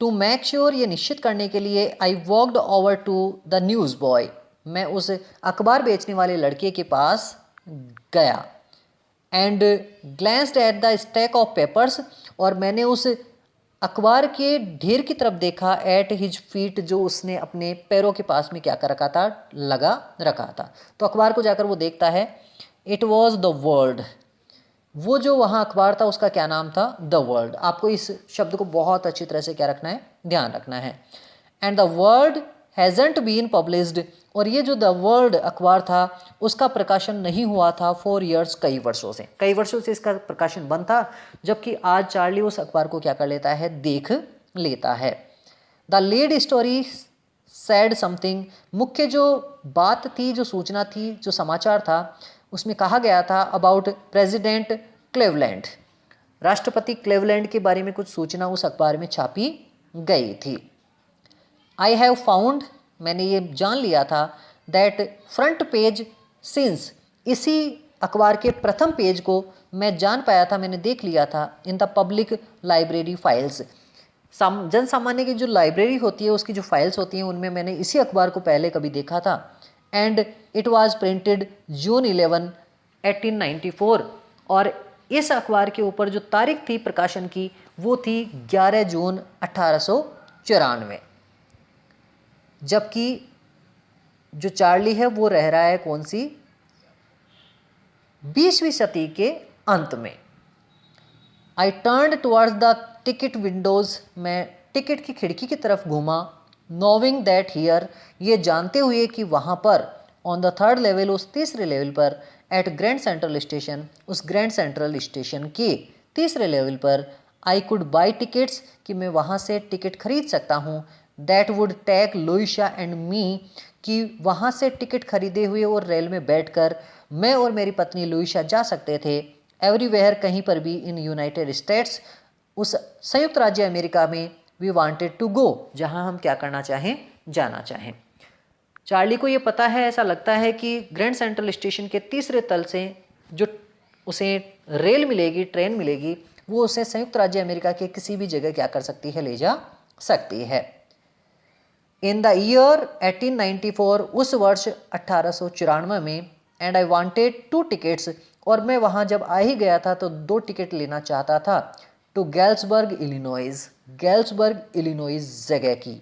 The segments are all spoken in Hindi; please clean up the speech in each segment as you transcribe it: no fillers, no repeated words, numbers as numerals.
टू मेक श्योर, ये निश्चित करने के लिए, I walked over to the news boy, मैं उस अखबार बेचने वाले लड़के के पास गया। And glanced at the stack of papers, और मैंने उस अखबार के ढेर की तरफ देखा। एट हिज फीट, जो उसने अपने पैरों के पास में क्या कर रखा था, लगा रखा था। तो अखबार को जाकर वो देखता है। इट वॉज द वर्ल्ड, वो जो वहाँ अखबार था उसका क्या नाम था, द वर्ल्ड। आपको इस शब्द को बहुत अच्छी तरह से क्या रखना है, ध्यान रखना है। And the world hasn't been published, और ये जो द वर्ल्ड अखबार था उसका प्रकाशन नहीं हुआ था 4 years, कई वर्षों से इसका प्रकाशन बंद था। जबकि आज चार्ली उस अखबार को क्या कर लेता है, देख लेता है। The lead story sad something, मुख्य जो बात थी, जो सूचना थी, जो समाचार था, उसमें कहा गया था अबाउट प्रेसिडेंट क्लेवलैंड, राष्ट्रपति क्लेवलैंड के बारे में कुछ सूचना उस अखबार में छापी गई थी। आई हैव फाउंड, मैंने ये जान लिया था, दैट फ्रंट पेज सिंस, इसी अखबार के प्रथम पेज को मैं जान पाया था, मैंने देख लिया था, in the public library files, जन सामान्य की जो लाइब्रेरी होती है उसकी जो फाइल्स होती हैं उनमें मैंने इसी अखबार को पहले कभी देखा था। And it was printed June 11, 1894, और इस अखबार के ऊपर जो तारीख थी प्रकाशन की वो थी 11 जून 1894। जबकि जो चार्ली है वो रह रहा है कौन सी, 20वीं सदी के अंत में। I turned towards the ticket windows, मैं टिकट की खिड़की की तरफ घूमा। नोविंग दैट हियर, ये जानते हुए कि वहाँ पर ऑन द 3rd लेवल, उस तीसरे लेवल पर, एट ग्रैंड सेंट्रल स्टेशन, उस ग्रैंड सेंट्रल स्टेशन के तीसरे लेवल पर, आई कुड बाई टिकट्स, कि मैं वहाँ से टिकट खरीद सकता हूँ। That would take Louisa and me, कि वहाँ से टिकट खरीदे हुए और रेल में बैठकर मैं और मेरी पत्नी लुइशा जा सकते थे। एवरीवेयर, कहीं पर भी, इन यूनाइटेड स्टेट्स, उस संयुक्त राज्य अमेरिका में, वी वांटेड टू गो, जहाँ हम क्या करना चाहें, जाना चाहें। चार्ली को ये पता है, ऐसा लगता है कि ग्रैंड सेंट्रल स्टेशन के तीसरे तल से जो उसे रेल मिलेगी, ट्रेन मिलेगी, वो उसे संयुक्त राज्य अमेरिका के किसी भी जगह क्या कर सकती है, ले जा सकती है। इन द ईयर 1894, उस वर्ष 1894 में, एंड आई वांटेड 2 टिकट्स, और मैं वहाँ जब आ ही गया था तो 2 टिकट लेना चाहता था, टू गैल्सबर्ग इलिनॉइस, गैल्सबर्ग इलिनॉइस जगह की।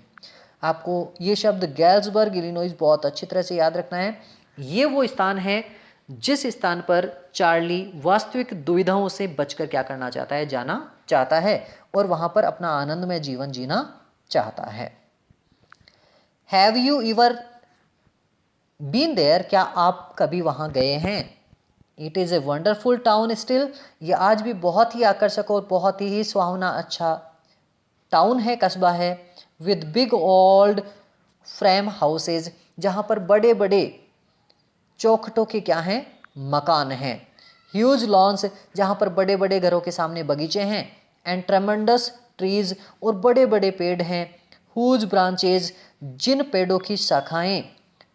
आपको ये शब्द गैल्सबर्ग इलिनॉइस बहुत अच्छी तरह से याद रखना है। ये वो स्थान है जिस स्थान पर चार्ली वास्तविक दुविधाओं से बचकर क्या करना चाहता है, जाना चाहता है, और वहाँ पर अपना आनंदमय जीवन जीना चाहता है। Have you ever been there, क्या आप कभी वहाँ गए हैं? It is a wonderful town still, ये आज भी बहुत ही आकर्षक और बहुत ही सुहावना अच्छा टाउन है, कस्बा है। With big old frame houses, जहाँ पर बड़े बड़े चौखटों के क्या हैं, मकान हैं। ह्यूज लॉन्स, जहाँ पर बड़े बड़े घरों के सामने बगीचे हैं। एंड ट्रेमेंडस ट्रीज, और बड़े बड़े पेड़ हैं। हुज ब्रांचेज, जिन पेड़ों की शाखाएं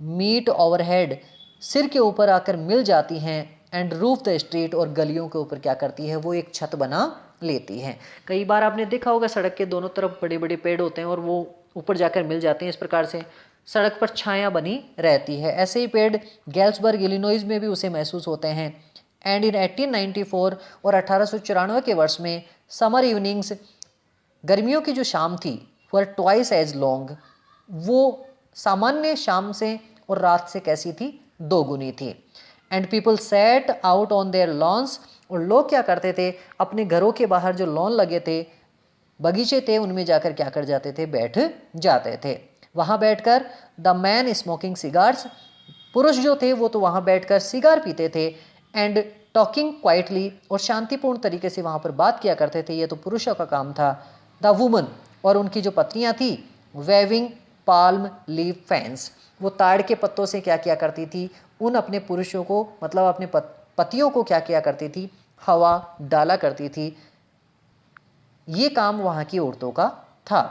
मीट ओवरहेड, सिर के ऊपर आकर मिल जाती हैं। एंड रूफ द स्ट्रीट, और गलियों के ऊपर क्या करती है, वो एक छत बना लेती हैं। कई बार आपने देखा होगा सड़क के दोनों तरफ बड़े बड़े पेड़ होते हैं और वो ऊपर जाकर मिल जाते हैं, इस प्रकार से सड़क पर छाया बनी रहती है। ऐसे ही पेड़ गैल्सबर्ग इलिनॉइस में भी उसे महसूस होते हैं। एंड इन 1894, और 1894 के वर्ष में, समर इवनिंग्स, गर्मियों की जो शाम थी, वर ट्वाइस एज लॉन्ग, वो सामान्य शाम से और रात से कैसी थी, 2 गुनी थी। And people set out on their lawns, और लोग क्या करते थे, अपने घरों के बाहर जो लॉन लगे थे, बगीचे थे, उनमें जाकर क्या कर जाते थे, बैठ जाते थे। वहाँ बैठकर द मैन स्मोकिंग सिगार्स, पुरुष जो थे वो तो वहाँ बैठकर सिगार पीते थे। एंड टॉकिंग क्वाइटली, और शांतिपूर्ण तरीके से वहाँ पर बात किया करते थे, ये तो पुरुषों का काम था। द वुमन, और उनकी जो पत्नियाँ थी, वेविंग पाल्म लीव फैंस, वो ताड़ के पत्तों से क्या किया करती थी, उन अपने पुरुषों को, मतलब अपने पतियों को क्या किया करती थी, हवा डाला करती थी। ये काम वहाँ की औरतों का था।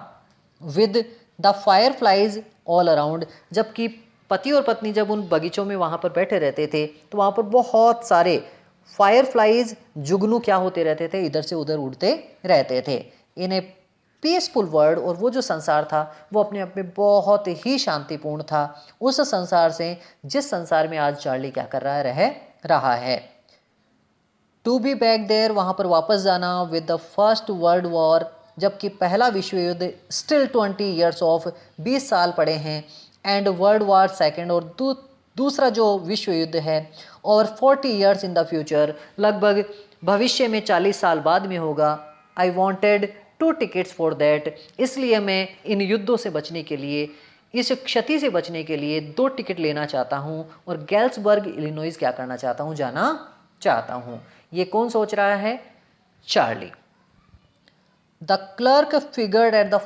With the fire flies all around, जबकि पति और पत्नी जब उन बगीचों में वहाँ पर बैठे रहते थे तो वहाँ पर बहुत सारे फायर फ्लाइज, जुगनू क्या होते रहते थे, इधर से उधर उड़ते रहते थे। इन ए पीसफुल वर्ल्ड, और वो जो संसार था वो अपने आप में बहुत ही शांतिपूर्ण था। उस संसार से जिस संसार में आज चार्ली क्या कर रहा है, रह रहा है। टू बी बैक देयर, वहाँ पर वापस जाना, with the first world war, जबकि पहला विश्व युद्ध स्टिल 20 ईयर्स ऑफ, 20 साल पड़े हैं, एंड वर्ल्ड वॉर सेकेंड, और दूसरा जो विश्व युद्ध है, और 40 ईयर्स इन द फ्यूचर, लगभग भविष्य में 40 साल बाद में होगा। I wanted 2 tickets for that, इसलिए मैं इन युद्धों से बचने के लिए, इस क्षति से बचने के लिए 2 टिकट लेना चाहता हूँ, और गैल्सबर्ग इलिनॉइस क्या करना चाहता हूँ, जाना चाहता हूँ। ये कौन सोच रहा है, Charlie. The clerk figured at the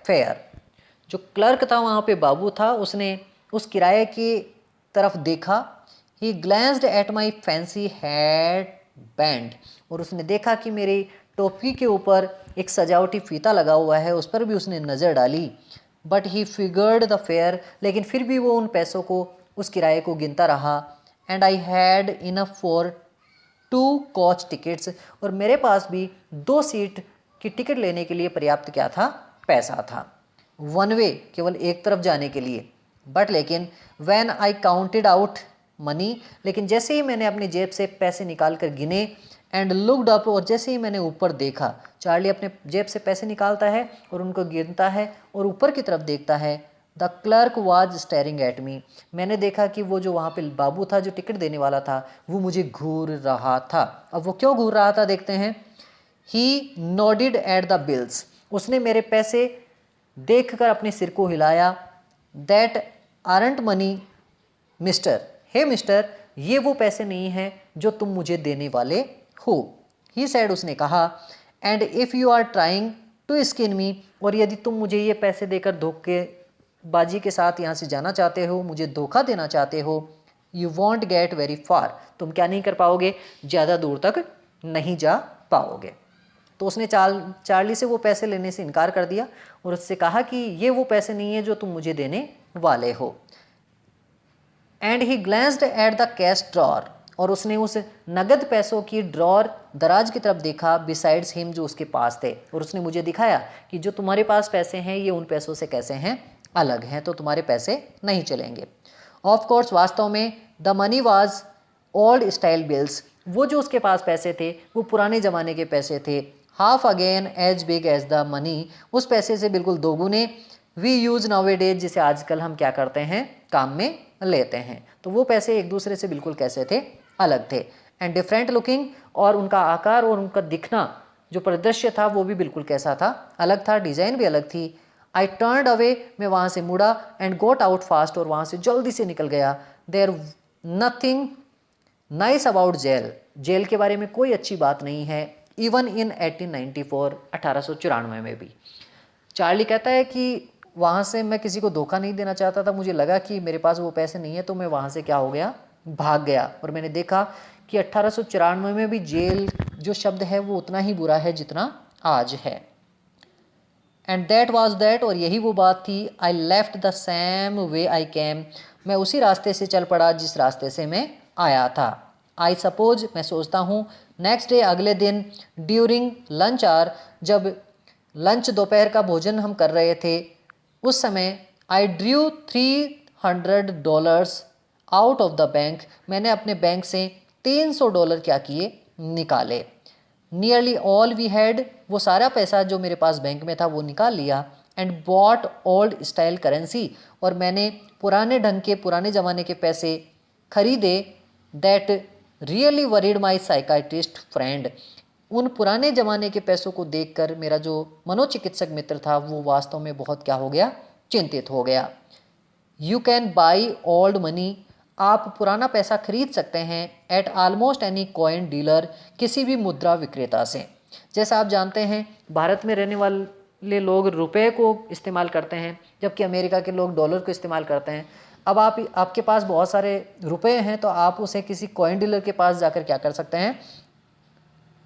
fair, जो क्लर्क था वहाँ पे बाबू था, उसने उस किराए की तरफ देखा। He glanced at my fancy hat band, और उसने देखा कि मेरी टोपी के ऊपर एक सजावटी फीता लगा हुआ है, उस पर भी उसने नज़र डाली। But he figured the fair, लेकिन फिर भी वो उन पैसों को, उस किराए को गिनता रहा। And I had enough for 2 coach tickets, और मेरे पास भी 2 सीट की टिकट लेने के लिए पर्याप्त क्या था, पैसा था। वन वे, केवल एक तरफ जाने के लिए। बट लेकिन when I counted out money, लेकिन जैसे ही मैंने अपनी जेब से पैसे निकाल कर गिने, एंड लुक्ड अप, और जैसे ही मैंने ऊपर देखा, चार्ली अपने जेब से पैसे निकालता है और उनको गिनता है और ऊपर की तरफ देखता है। The clerk was staring at me, मैंने देखा कि वो जो वहाँ पे बाबू था जो टिकट देने वाला था, वो मुझे घूर रहा था। अब वो क्यों घूर रहा था, देखते हैं। He nodded at the bills, उसने मेरे पैसे देखकर अपने सिर को हिलाया। That aren't money mister, hey mister, ये वो पैसे नहीं हैं जो तुम मुझे देने वाले हो। ही सैड, उसने कहा। And if you are trying to skin me, और यदि तुम मुझे ये पैसे देकर धोखेबाजी के साथ यहाँ से जाना चाहते हो, मुझे धोखा देना चाहते हो, you want get very far, तुम क्या नहीं कर पाओगे, ज़्यादा दूर तक नहीं जा पाओगे। तो उसने चार्ली से वो पैसे लेने से इनकार कर दिया और उससे कहा कि ये वो पैसे नहीं है जो तुम मुझे देने वाले हो। And he glanced at the cash drawer, और उसने उस नगद पैसों की ड्रॉर, दराज की तरफ देखा, बिसाइड्स हिम, जो उसके पास थे, और उसने मुझे दिखाया कि जो तुम्हारे पास पैसे हैं ये उन पैसों से कैसे हैं, अलग हैं, तो तुम्हारे पैसे नहीं चलेंगे। ऑफ कोर्स, वास्तव में the money was old style bills, वो जो उसके पास पैसे थे वो पुराने ज़माने के पैसे थे। Half again as big as the money, उस पैसे से बिल्कुल दोगुने। We use nowadays, जिसे आजकल हम क्या करते हैं, काम में लेते हैं। तो वो पैसे एक दूसरे से बिल्कुल कैसे थे, अलग थे। एंड डिफरेंट लुकिंग, और उनका आकार और उनका दिखना, जो परिदृश्य था वो भी बिल्कुल कैसा था, अलग था, डिज़ाइन भी अलग थी। आई टर्नड अवे, मैं वहाँ से मुड़ा, एंड गोट आउट फास्ट, और वहाँ से जल्दी से निकल गया। There nothing nice about jail, जेल के बारे में कोई अच्छी बात नहीं है। इवन इन 1894, 1894 में भी। चार्ली कहता है कि वहाँ से मैं किसी को धोखा नहीं देना चाहता था, मुझे लगा कि मेरे पास वो पैसे नहीं है, तो मैं वहाँ से क्या हो गया, भाग गया। और मैंने देखा कि 1894 में भी जेल जो शब्द है वो उतना ही बुरा है जितना आज है। एंड दैट वाज दैट, और यही वो बात थी। I left the same way I came, मैं उसी रास्ते से चल पड़ा जिस रास्ते से मैं आया था। आई सपोज, मैं सोचता हूँ। नेक्स्ट डे, अगले दिन, ड्यूरिंग लंच आवर, जब लंच दोपहर का भोजन हम कर रहे थे, उस समय I drew $300 out of the bank, मैंने अपने बैंक से $300 क्या किए, निकाले। नियरली ऑल वी हैड, वो सारा पैसा जो मेरे पास बैंक में था वो निकाल लिया। And bought old style currency, और मैंने पुराने ढंग के, पुराने ज़माने के पैसे खरीदे। That really worried my psychiatrist friend, उन पुराने ज़माने के पैसों को देखकर मेरा जो मनोचिकित्सक मित्र था वो वास्तव में बहुत क्या हो गया, चिंतित हो गया। You can buy old money, आप पुराना पैसा खरीद सकते हैं। At almost any coin dealer, किसी भी मुद्रा विक्रेता से। जैसा आप जानते हैं, भारत में रहने वाले लोग रुपए को इस्तेमाल करते हैं, जबकि अमेरिका के लोग डॉलर को इस्तेमाल करते हैं। अब आपके पास बहुत सारे रुपए हैं, तो आप उसे किसी कॉइन डीलर के पास जाकर क्या कर सकते हैं,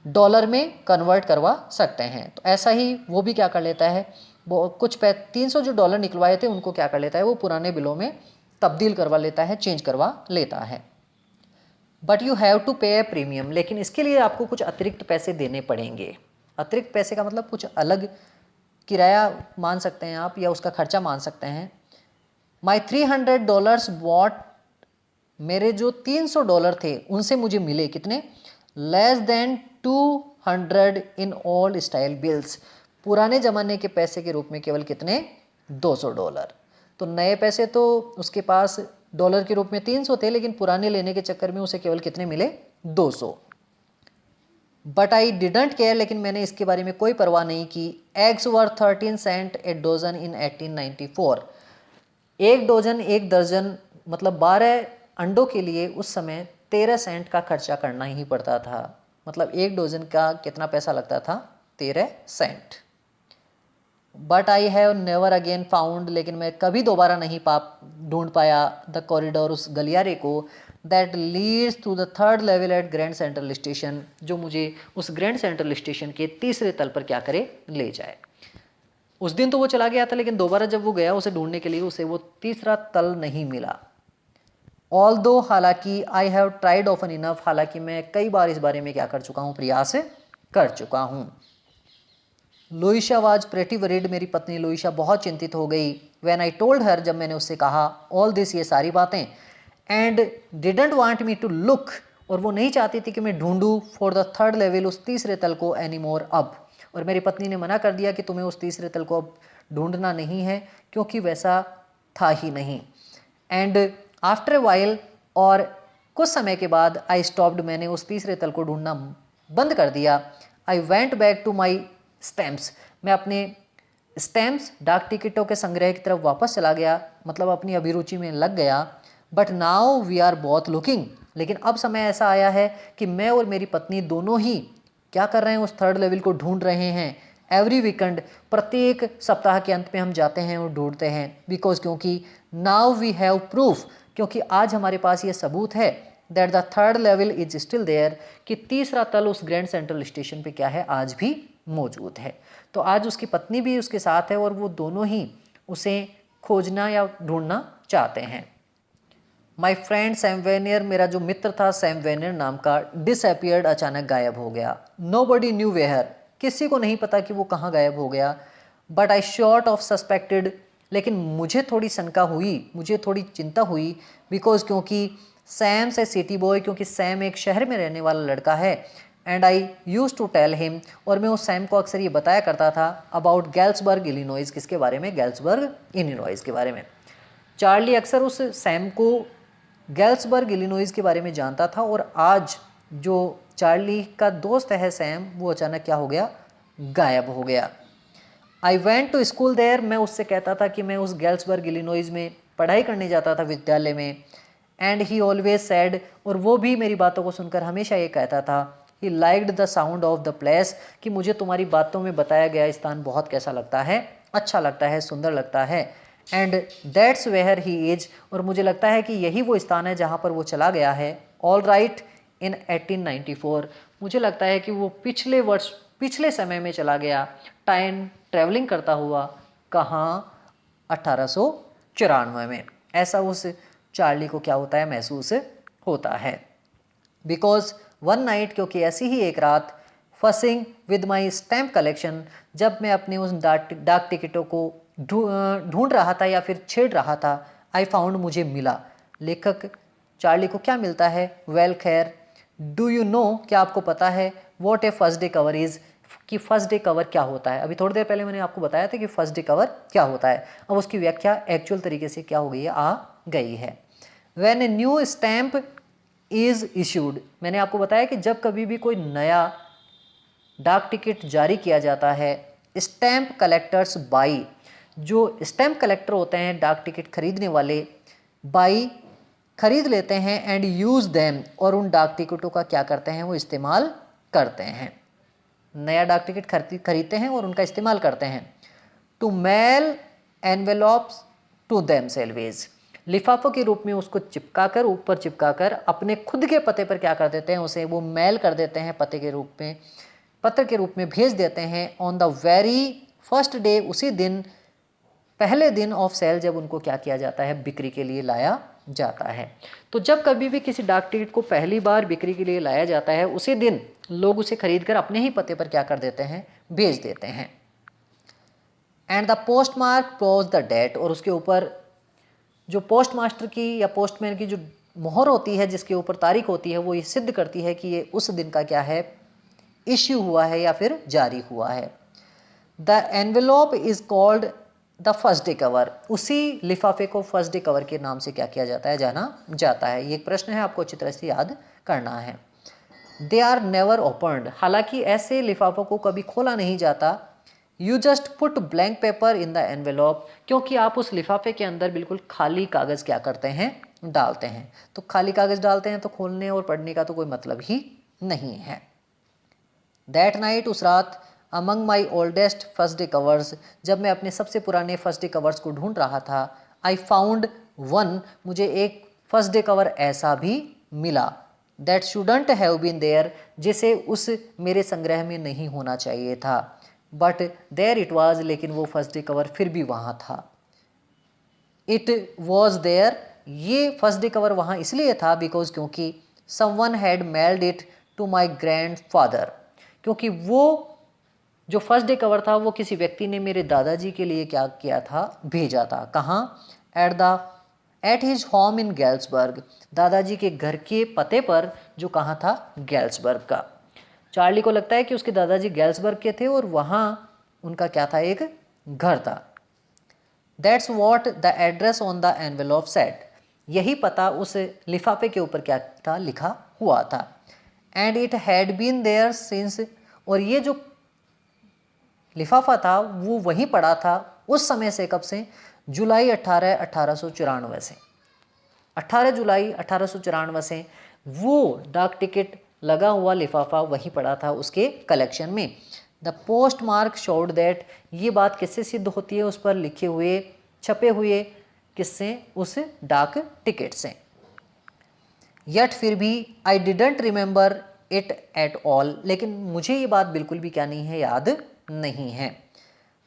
डॉलर में कन्वर्ट करवा सकते हैं। तो ऐसा ही वो भी क्या कर लेता है, वो कुछ 300 जो डॉलर निकलवाए थे उनको क्या कर लेता है, वो पुराने बिलों में तब्दील करवा लेता है, चेंज करवा लेता है। बट यू हैव टू पे ए प्रीमियम, लेकिन इसके लिए आपको कुछ अतिरिक्त पैसे देने पड़ेंगे। अतिरिक्त पैसे का मतलब कुछ अलग किराया मान सकते हैं आप या उसका खर्चा मान सकते हैं। माई $300 वॉट, मेरे जो $300 थे उनसे मुझे मिले कितने, less than 200 in old style bills, पुराने ज़माने के पैसे के रूप में केवल कितने, $200। तो नए पैसे तो उसके पास डॉलर के रूप में 300 थे, लेकिन पुराने लेने के चक्कर में उसे केवल कितने मिले, 200। बट आई डिडंट केयर, लेकिन मैंने इसके बारे में कोई परवाह नहीं की। Eggs were 13 cents a dozen in 1894, एक डोजन, एक दर्जन, मतलब 12 अंडों के लिए उस समय 13 सेंट का खर्चा करना ही पड़ता था। मतलब एक डोजन का कितना पैसा लगता था, 13 cent. But I have never again found, लेकिन मैं कभी दोबारा नहीं ढूंढ पाया द कॉरिडोर, उस गलियारे को, that leads to the third level at Grand Central Station, जो मुझे उस ग्रैंड सेंट्रल स्टेशन के तीसरे तल पर क्या करे, ले जाए। उस दिन तो वो चला गया था, लेकिन दोबारा जब वो गया उसे ढूंढने के लिए, उसे वो तीसरा तल नहीं मिला। ऑल्दो, हालांकि, I have tried often enough, हालांकि मैं कई बार इस बारे में क्या कर चुका हूँ, प्रयास कर चुका हूँ। लुइशा वाज प्रेटी वरीड, मेरी पत्नी लुइशा बहुत चिंतित हो गई। व्हेन आई टोल्ड हर, जब मैंने उससे कहा, ऑल दिस, ये सारी बातें, and didn't want me to look, और वो नहीं चाहती थी कि मैं ढूंढूं, फॉर द थर्ड लेवल, उस तीसरे तल को, एनी मोर, अब। और मेरी पत्नी ने मना कर दिया कि तुम्हें उस तीसरे तल को अब ढूंढना नहीं है, क्योंकि वैसा था ही नहीं। एंड आफ्टर ए वाइल, और कुछ समय के बाद, आई स्टॉप्ड, मैंने उस तीसरे तल को ढूंढना बंद कर दिया। I went back to my stamps, मैं अपने स्टैम्प्स, डाक टिकटों के संग्रह की तरफ वापस चला गया, मतलब अपनी अभिरुचि में लग गया। But now we are both looking, लेकिन अब समय ऐसा आया है कि मैं और मेरी पत्नी दोनों ही क्या कर रहे हैं, उस थर्ड लेवल को ढूंढ रहे हैं। एवरी वीकेंड, प्रत्येक सप्ताह के अंत में हम जाते हैं और ढूंढते हैं। बिकॉज, क्योंकि नाउ वी हैव प्रूफ, क्योंकि आज हमारे पास ये सबूत है, that the third level is still there, कि तीसरा तल उस ग्रैंड सेंट्रल स्टेशन पे क्या है, आज भी मौजूद है। तो आज उसकी पत्नी भी उसके साथ है और वो दोनों ही उसे खोजना या ढूंढना चाहते हैं। माई फ्रेंड सैम वेनियर, मेरा जो मित्र था सैम वेनियर नाम का, डिसअपियर्ड, अचानक गायब हो गया। नो बडी न्यू वेयर, किसी को नहीं पता कि वो कहाँ गायब हो गया। But I short of suspected, लेकिन मुझे थोड़ी शंका हुई, मुझे थोड़ी चिंता हुई। बिकॉज, क्योंकि सैम से सिटी बॉय, क्योंकि सैम एक शहर में रहने वाला लड़का है। And I used to tell him, और मैं उस सैम को अक्सर ये बताया करता था, अबाउट गैल्सबर्ग इलिनॉइस, किसके बारे में, गैल्सबर्ग इलिनॉइस के बारे में। चार्ली अक्सर उस सैम को गैल्सबर्ग इलिनॉइस के बारे में जानता था, और आज जो चार्ली का दोस्त है सैम, वो अचानक क्या हो गया, गायब हो गया। I went to school there, मैं उससे कहता था कि मैं उस गैल्सबर्ग इलिनॉइस में पढ़ाई करने जाता था, विद्यालय में। एंड ही ऑलवेज सैड, और वो भी मेरी बातों को सुनकर हमेशा ये कहता था, he liked the sound of the place, कि मुझे तुम्हारी बातों में बताया गया स्थान बहुत कैसा लगता है, अच्छा लगता है, सुंदर लगता है। And that's where he is, और मुझे लगता है कि यही वो स्थान है जहाँ पर वो चला गया है। ऑल राइट, इन 1894, मुझे लगता है कि वो पिछले वर्ष, पिछले समय में चला गया, टाइम ट्रैवलिंग करता हुआ, कहाँ, 1894 में। ऐसा उस चार्ली को क्या होता है, महसूस होता है। बिकॉज वन नाइट, क्योंकि ऐसी ही एक रात, fussing with my stamp collection, जब मैं अपने उस डाक टिकटों को ढूंढ रहा था या फिर छेड़ रहा था, आई फाउंड, मुझे मिला। लेखक चार्ली को क्या मिलता है, वेल खैर, डू यू नो, क्या आपको पता है, what A first day cover is, कि फर्स्ट डे कवर क्या होता है। अभी थोड़ी देर पहले मैंने आपको बताया था कि फर्स्ट डे कवर क्या होता है, अब उसकी व्याख्या एक्चुअल तरीके से क्या हो गई है, आ गई है। When a new stamp is issued, मैंने आपको बताया कि जब कभी भी कोई नया डाक टिकट जारी किया जाता है, स्टैम्प कलेक्टर्स बाई, जो स्टैम्प कलेक्टर होते हैं, डाक टिकट खरीदने वाले, बाई, खरीद लेते हैं, एंड यूज़ देम, और उन डाक टिकटों का क्या करते हैं, वो इस्तेमाल करते हैं। नया डाक टिकट खरीदते हैं और उनका इस्तेमाल करते हैं। To mail envelopes to them selvage, लिफाफों के रूप में उसको चिपकाकर, ऊपर चिपकाकर अपने खुद के पते पर क्या कर देते हैं, उसे वो मेल कर देते हैं, पते के रूप में, पत्र के रूप में भेज देते हैं। On the very first day, उसी दिन, पहले दिन ऑफ सेल, जब उनको क्या किया जाता है, बिक्री के लिए लाया जाता है। तो जब कभी भी किसी डाक टिकट को पहली बार बिक्री के लिए लाया जाता है, उसी दिन लोग उसे खरीदकर अपने ही पते पर क्या कर देते हैं, भेज देते हैं। And the postmark proves the date, और उसके ऊपर जो पोस्ट मास्टर की या पोस्टमैन की जो मोहर होती है, जिसके ऊपर तारीख होती है, वो ये सिद्ध करती है कि ये उस दिन का क्या है, इश्यू हुआ है या फिर जारी हुआ है। The envelope is called the first day cover, उसी लिफाफे को फर्स्ट डे कवर के नाम से क्या किया जाता है, जाना जाता है। ये एक प्रश्न है, आपको अच्छी तरह से याद करना है। दे आर नेवर ओपन्ड, हालांकि ऐसे लिफाफों को कभी खोला नहीं जाता। You just put blank paper in the envelope, क्योंकि आप उस लिफाफे के अंदर बिल्कुल खाली कागज़ क्या करते हैं, डालते हैं। तो खाली कागज़ डालते हैं तो खोलने और पढ़ने का तो कोई मतलब ही नहीं है। दैट नाइट, उस रात, अमंग माई ओल्डेस्ट फर्स्ट डे कवर्स, जब मैं अपने सबसे पुराने फर्स्ट डे कवर्स को ढूंढ रहा था, आई फाउंड वन, मुझे एक फर्स्ट डे कवर ऐसा भी मिला, that shouldn't have been there, जिसे उस मेरे संग्रह में नहीं होना चाहिए था। बट देयर इट वॉज, लेकिन वो फर्स्ट डे कवर फिर भी वहाँ था। इट वॉज देयर, ये फर्स्ट डे कवर वहाँ इसलिए था बिकॉज, क्योंकि someone had mailed it to my grandfather, क्योंकि वो जो फर्स्ट डे कवर था वो किसी व्यक्ति ने मेरे दादाजी के लिए क्या किया था, भेजा था। कहाँ? एट हिज होम इन गैल्सबर्ग, दादाजी के घर के पते पर, जो कहाँ था, गैल्सबर्ग का। चार्ली को लगता है कि उसके दादाजी गैल्सबर्ग के थे और वहाँ उनका क्या था, एक घर था। That's what the address on the envelope set, यही पता उस लिफाफे के ऊपर क्या था, लिखा हुआ था। And it had been there since, और ये जो लिफाफा था वो वहीं पड़ा था उस समय से, कब से? जुलाई 18, 1894 से। 18 जुलाई 1894 से वो डाक टिकट लगा हुआ लिफाफा वहीं पड़ा था उसके कलेक्शन में। The post mark showed that, ये बात किससे सिद्ध होती है? उस पर लिखे हुए, छपे हुए किससे? उस डाक टिकट से। यट, फिर भी, I didn't remember it at all, लेकिन मुझे ये बात बिल्कुल भी क्या नहीं है, याद नहीं है।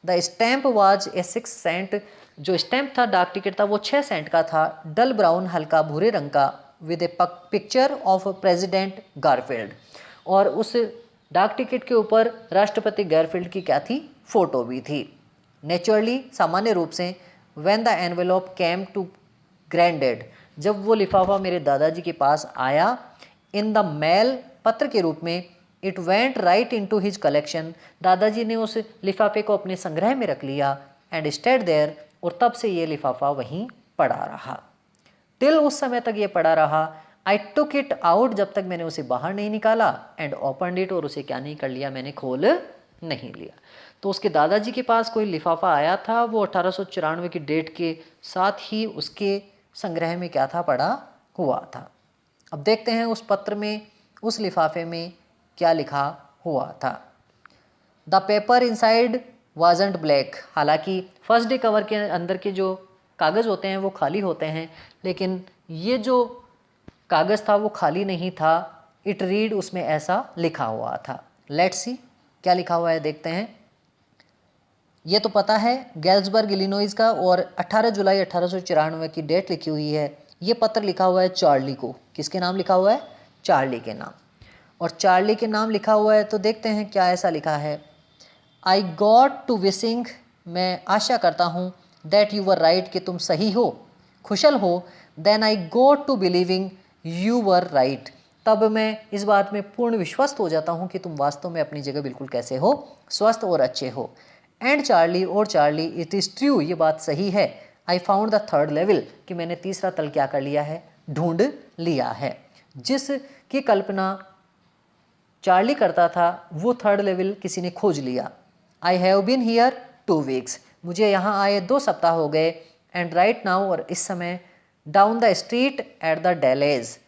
The stamp was a 6 cent, जो स्टैम्प था, डाक टिकट था, वो 6 सेंट का था, डल ब्राउन, हल्का भूरे रंग का, with A picture of president Garfield, और उस डाक टिकट के ऊपर राष्ट्रपति गारफील्ड की क्या थी, फोटो भी थी। नेचुरली, सामान्य रूप से, when the envelope came to grandad, जब वो लिफाफा मेरे दादाजी के पास आया, इन द मेल, पत्र के रूप में, it went right into his collection, दादाजी ने उस लिफाफे को अपने संग्रह में रख लिया, एंड स्टेड देयर, और तब से ये लिफाफा वहीं पड़ा रहा। टिल, उस समय तक ये पड़ा रहा। आई टुक इट आउट, जब तक मैंने उसे बाहर नहीं निकाला, एंड ओपनड इट, और उसे क्या नहीं कर लिया, मैंने खोल नहीं लिया। तो उसके दादाजी के पास कोई लिफाफा आया था, वो 1894 की डेट के साथ ही उसके संग्रह में क्या था, पड़ा हुआ था। अब देखते हैं उस पत्र में, उस लिफाफे में क्या लिखा हुआ था। The paper inside wasn't black, हालांकि फर्स्ट डे कवर के अंदर के जो कागज़ होते हैं वो खाली होते हैं, लेकिन ये जो कागज़ था वो खाली नहीं था। इट रीड, उसमें ऐसा लिखा हुआ था। लेट्स सी क्या लिखा हुआ है, देखते हैं। ये तो पता है, गैल्सबर्ग इलिनॉइस का, और 18 जुलाई 1894 की डेट लिखी हुई है। ये पत्र लिखा हुआ है चार्ली को। किसके नाम लिखा हुआ है? चार्ली के नाम। और चार्ली के नाम लिखा हुआ है तो देखते हैं क्या ऐसा लिखा है। आई गॉट टू विशिंग, मैं आशा करता हूँ, दैट यू वर राइट, कि तुम सही हो, कुशल हो। Then I go to believing you were right, तब मैं इस बात में पूर्ण विश्वस्त हो जाता हूँ कि तुम वास्तव में अपनी जगह बिल्कुल कैसे हो, स्वस्थ और अच्छे हो। एंड चार्ली, और चार्ली, इट इज़ ट्रू, ये बात सही है। I found the third level, कि मैंने तीसरा तल क्या कर लिया है, ढूंढ लिया है। जिसकी कल्पना चार्ली करता था वो थर्ड लेवल किसी ने खोज लिया। I have been here 2 weeks, मुझे यहाँ आए 2 सप्ताह हो गए। एंड राइट नाउ, और इस समय, down the street at the Daly's,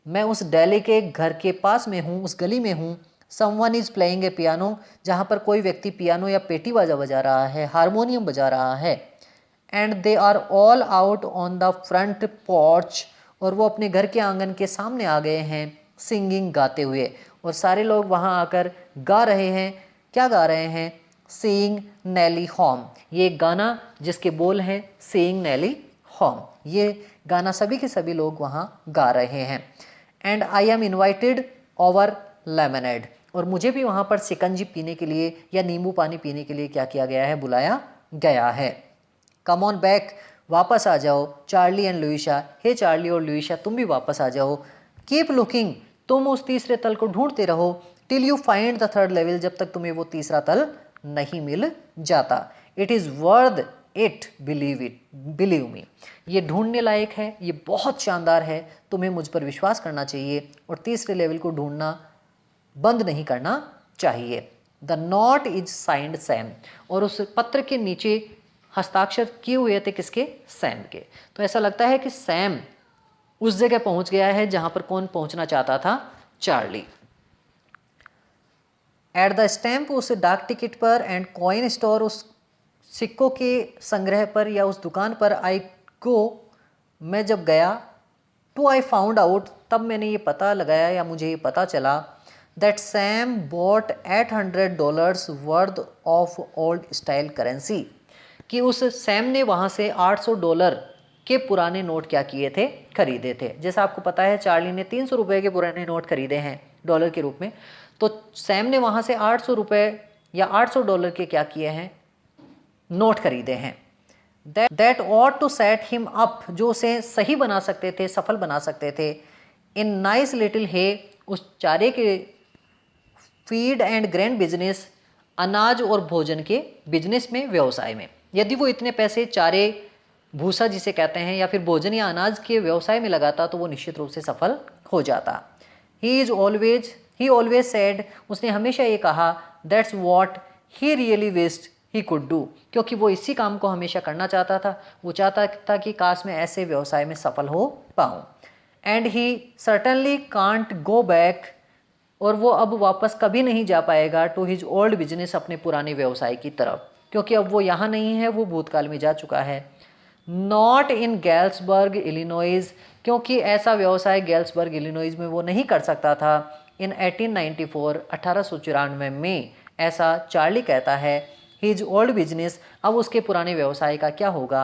मैं उस डेले के घर के पास में हूँ, उस गली में हूँ। Someone is playing a piano, जहाँ पर कोई व्यक्ति पियानो या पेटी बाजा बजा रहा है, हारमोनियम बजा रहा है। And they are all out on the front porch, और वो अपने घर के आंगन के सामने आ गए हैं, सिंगिंग, गाते हुए, और सारे लोग वहाँ आकर गा रहे हैं। क्या गा रहे हैं? सीइंग नेली होम, ये एक गाना जिसके बोल हैं सीइंग नेली होम, ये गाना सभी के सभी लोग वहाँ गा रहे हैं। And I am invited over lemonade, और मुझे भी वहाँ पर शिकंजी पीने के लिए या नींबू पानी पीने के लिए क्या किया गया है, बुलाया गया है। कम ऑन बैक, वापस आ जाओ। चार्ली एंड लुइशा, हे चार्ली और लुइशा तुम भी वापस आ जाओ। कीप लुकिंग, तुम उस तीसरे तल को ढूंढते रहो। Till you find the third level, जब तक तुम्हें वो तीसरा तल नहीं मिल जाता। It is worth it, believe me. ये ढूंढने लायक है, ये बहुत शानदार है, तुम्हें मुझ पर विश्वास करना चाहिए और तीसरे लेवल को ढूंढना बंद नहीं करना चाहिए। The note is signed Sam, और उस पत्र के नीचे हस्ताक्षर किए हुए थे किसके? सैम के। तो ऐसा लगता है कि सैम उस जगह पहुंच गया है जहां पर कौन पहुंचना चाहता था? चार्ली। एट द स्टैम्प, उस डाक टिकट पर, एंड कॉइन स्टोर, उस सिक्कों के संग्रह पर या उस दुकान पर, आई को, मैं जब गया, टू आई फाउंड आउट, तब मैंने ये पता लगाया या मुझे ये पता चला, that Sam bought $800 worth of old style currency, कि उस सैम ने वहाँ से $800 के पुराने नोट क्या किए थे? खरीदे थे। जैसा आपको पता है चार्ली ने $300 के पुराने नोट खरीदे हैं डॉलर के रूप में, तो सैम ने वहाँ से $800 या $800 के क्या किए हैं? नोट खरीदे हैं। That ought to set him up, जो उसे सही बना सकते थे, सफल बना सकते थे, इन नाइस लिटिल हे, उस चारे के, फीड एंड ग्रेन बिजनेस, अनाज और भोजन के बिजनेस में, व्यवसाय में। यदि वो इतने पैसे चारे, भूसा जिसे कहते हैं, या फिर भोजन या अनाज के व्यवसाय में लगाता तो वो निश्चित रूप से सफल हो जाता। ही ऑलवेज सेड, उसने हमेशा ये कहा, that's what he really wished he could do, क्योंकि वो इसी काम को हमेशा करना चाहता था। वो चाहता था कि काश मैं ऐसे व्यवसाय में सफल हो पाऊँ। And he certainly can't go back, और वो अब वापस कभी नहीं जा पाएगा टू हिज ओल्ड बिजनेस, अपने पुराने व्यवसाय की तरफ, क्योंकि अब वो यहाँ नहीं है, वो भूतकाल में जा चुका है। नॉट इन गैल्सबर्ग इलिनॉइस, क्योंकि ऐसा व्यवसाय गैल्सबर्ग इलिनॉइस में वो नहीं कर सकता था। इन 1894, 1894 में, ऐसा चार्ली कहता है। हिज ओल्ड बिजनेस, अब उसके पुराने व्यवसाय का क्या होगा?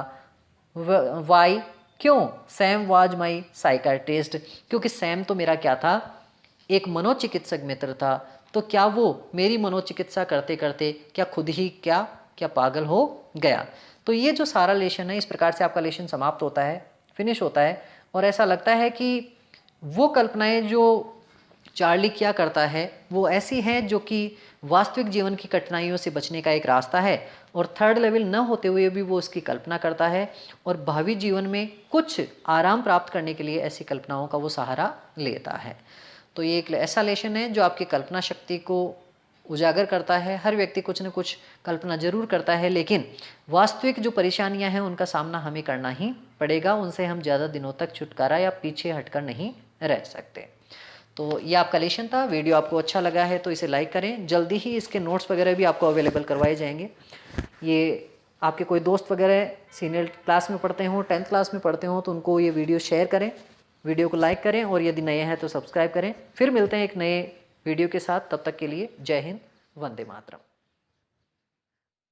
वाई, क्यों? सैम वाज माई साइकाट्रिस्ट, क्योंकि सैम तो मेरा क्या था? एक मनोचिकित्सक मित्र था। तो क्या वो मेरी मनोचिकित्सा करते करते क्या खुद ही क्या पागल हो गया? तो ये जो सारा लेशन है, इस प्रकार से आपका लेशन समाप्त होता है, फिनिश होता है, और ऐसा लगता है कि वो कल्पनाएं जो चार्ली क्या करता है वो ऐसी हैं जो कि वास्तविक जीवन की कठिनाइयों से बचने का एक रास्ता है, और थर्ड लेवल न होते हुए भी वो उसकी कल्पना करता है, और भावी जीवन में कुछ आराम प्राप्त करने के लिए ऐसी कल्पनाओं का वो सहारा लेता है। तो ये एक ऐसा लेशन है जो आपकी कल्पना शक्ति को उजागर करता है। हर व्यक्ति कुछ न कुछ कल्पना जरूर करता है, लेकिन वास्तविक जो परेशानियां हैं उनका सामना हमें करना ही पड़ेगा। उनसे हम ज़्यादा दिनों तक छुटकारा या पीछे हटकर नहीं रह सकते। तो ये आपका लेशन था। वीडियो आपको अच्छा लगा है तो इसे लाइक करें। जल्दी ही इसके नोट्स वगैरह भी आपको अवेलेबल करवाए जाएंगे। ये आपके कोई दोस्त वगैरह सीनियर क्लास में पढ़ते हों, 10th क्लास में पढ़ते हों, तो उनको ये वीडियो शेयर करें, वीडियो को लाइक करें, और यदि नए हैं तो सब्सक्राइब करें। फिर मिलते हैं एक नए वीडियो के साथ, तब तक के लिए जय हिंद, वंदे मातरम।